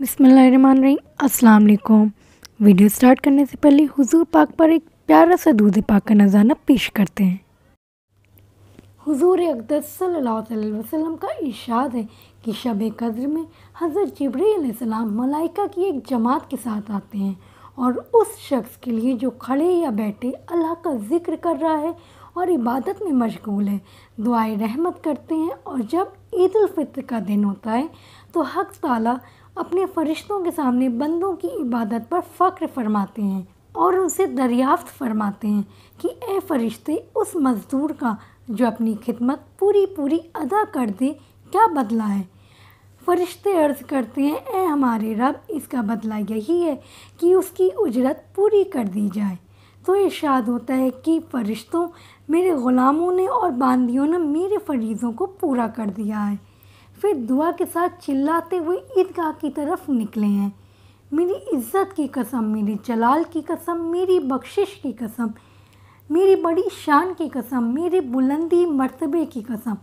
बिस्मिल्लाहिर्रहमानिर्रहीम। अस्सलाम वालेकुम। वीडियो स्टार्ट करने से पहले हुजूर पाक पर एक प्यारा सा दूध पाक का नज़ारा पेश करते हैं। हुजूर अक़दस सल्लल्लाहु अलैहि वसल्लम का इरशाद है कि शब कद्र में हज़रत जिब्रील अलैहिस्सलाम मलाइका की एक जमात के साथ आते हैं और उस शख्स के लिए जो खड़े या बैठे अल्लाह का ज़िक्र कर रहा है और इबादत में मशगूल है, दुआए रहमत करते हैं। और जब ईद उल फित्र का दिन होता है तो हक़ ताला अपने फ़रिश्तों के सामने बंदों की इबादत पर फ़ख्र फरमाते हैं और उनसे दरियाफ़्त फरमाते हैं कि ए फ़रिश्ते, उस मज़दूर का जो अपनी खिदमत पूरी अदा कर दे, क्या बदला है। फ़रिश्ते अर्ज़ करते हैं, ए हमारे रब, इसका बदला यही है कि उसकी उजरत पूरी कर दी जाए। तो इरशाद होता है कि फ़रिश्तों, मेरे ग़ुलामों ने और बांदियों ने मेरे फ़रीज़ों को पूरा कर दिया है। फिर दुआ के साथ चिल्लाते हुए ईदगाह की तरफ निकले हैं। मेरी इज़्ज़त की कसम, मेरे जलाल की कसम, मेरी बख्शिश की कसम, मेरी बड़ी शान की कसम, मेरे बुलंदी मर्तबे की कसम,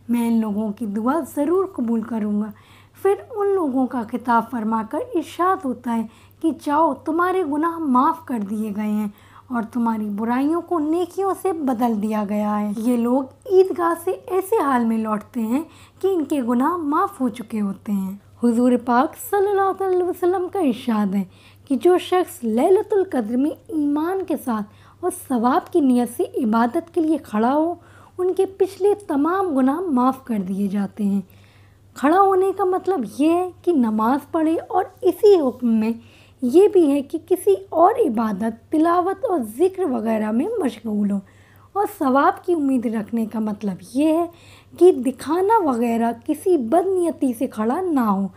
मैं इन लोगों की दुआ ज़रूर कबूल करूँगा। फिर उन लोगों का खिताब फरमाकर इरशाद होता है कि जाओ, तुम्हारे गुनाह माफ़ कर दिए गए हैं और तुम्हारी बुराइयों को नेकियों से बदल दिया गया है। ये लोग ईदगाह से ऐसे हाल में लौटते हैं कि इनके गुनाह माफ़ हो चुके होते हैं। हुजूर पाक सल्लल्लाहु अलैहि वसल्लम का इरशाद है कि जो शख्स लैलतुल कद्र में ईमान के साथ और सवाब की नियत से इबादत के लिए खड़ा हो, उनके पिछले तमाम गुनाह माफ़ कर दिए जाते हैं। खड़ा होने का मतलब ये है कि नमाज पढ़े और इसी हुक्म में ये भी है कि किसी और इबादत, तिलावत और ज़िक्र वगैरह में मशगूल हो। और सवाब की उम्मीद रखने का मतलब ये है कि दिखाना वगैरह किसी बदनीयती से खड़ा ना हो,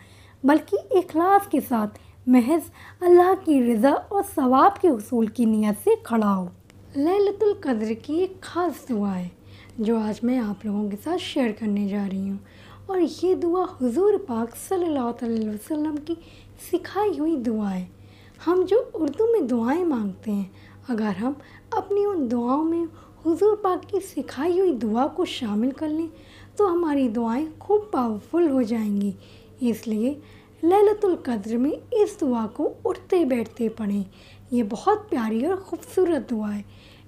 बल्कि इखलास के साथ महज अल्लाह की रज़ा और सवाब के हुसूल की नियत से खड़ा हो। लैलतुल कद्र की एक ख़ास दुआ है जो आज मैं आप लोगों के साथ शेयर करने जा रही हूँ। और ये दुआ हुजूर पाक सल्लल्लाहु अलैहि वसल्लम की सिखाई हुई दुआ है। हम जो उर्दू में दुआएं मांगते हैं, अगर हम अपनी उन दुआओं में हुजूर पाक की सिखाई हुई दुआ को शामिल कर लें तो हमारी दुआएं खूब पावरफुल हो जाएंगी। इसलिए लैलतुल कद्र में इस दुआ को उठते बैठते पढ़ें। ये बहुत प्यारी और ख़ूबसूरत दुआ है।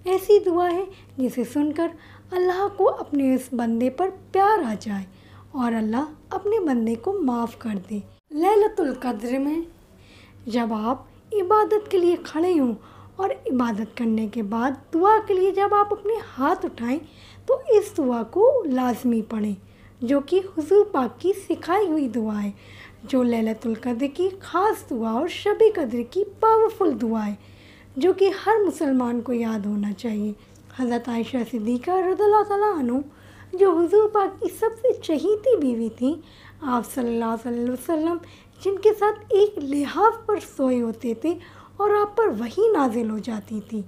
ऐसी दुआ है जिसे सुनकर अल्लाह को अपने इस बंदे पर प्यार आ जाए और अल्लाह अपने बंदे को माफ़ कर दे। लैलतुल कद्र में जब आप इबादत के लिए खड़े हों और इबादत करने के बाद दुआ के लिए जब आप अपने हाथ उठाएं तो इस दुआ को लाजमी पढ़ें, जो कि हुजूर पाक की सिखाई हुई दुआ है, जो लैलतुल कद्र की ख़ास दुआ और शब कद्र की पावरफुल दुआ है, जो कि हर मुसलमान को याद होना चाहिए। हज़रत आयशा सिद्दीक़ा रज़ियल्लाहु तआला अन्हा, जो हुजूर पाक की सबसे चहीती बीवी थी, आप सल्लल्लाहु अलैहि वसल्लम जिनके साथ एक लिहाफ पर सोए होते थे और आप पर वही नाजिल हो जाती थी,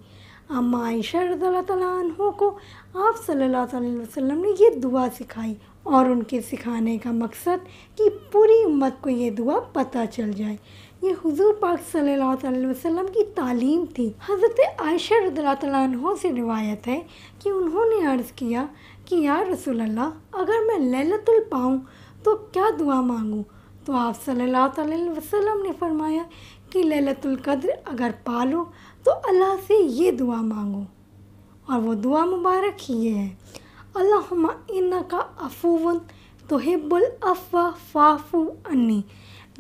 अम्मा आयशा रज़ियल्लाहु तआला अन्हा को आप सल्लल्लाहु अलैहि वसल्लम ने ये दुआ सिखाई और उनके सिखाने का मकसद कि पूरी उम्मत को ये दुआ पता चल जाए। ये हुजूर पाक सल्लल्लाहु अलैहि वसल्लम की तालीम थी। हज़रत आयशा रज़ियल्लाहु तआला अन्हा से रिवायत है कि उन्होंने अर्ज़ किया कि या रसूल अल्लाह, अगर मैं लैलतुल पाऊँ तो क्या दुआ मांगूँ। तो आप सल्लल्लाहु अलैहि वसल्लम ने फरमाया कि लैलतुल कद्र अगर पा लो तो अल्लाह से ये दुआ मांगो। और वो दुआ मुबारक ही ये है, अल्लाहुम्मा इन्नका अफ़ुव्वुन तुहिब्बुल अफ़्व फ़अफ़ु अन्नी,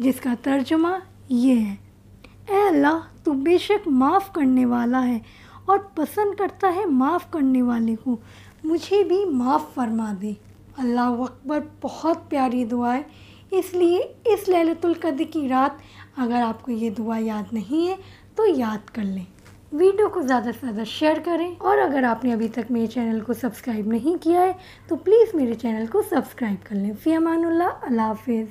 जिसका तर्जुमा ये है, ए अल्लाह, तू बेशक माफ़ करने वाला है और पसंद करता है माफ़ करने वाले को, मुझे भी माफ़ फरमा दे। अल्लाह अकबर, बहुत प्यारी दुआ है। इसलिए इस लैलतुल कद्र की रात अगर आपको ये दुआ याद नहीं है तो याद कर लें। वीडियो को ज़्यादा से ज़्यादा शेयर करें और अगर आपने अभी तक मेरे चैनल को सब्सक्राइब नहीं किया है तो प्लीज़ मेरे चैनल को सब्सक्राइब कर लें। फ़ी अमानुल्लाह, अल्लाह हाफ़िज़।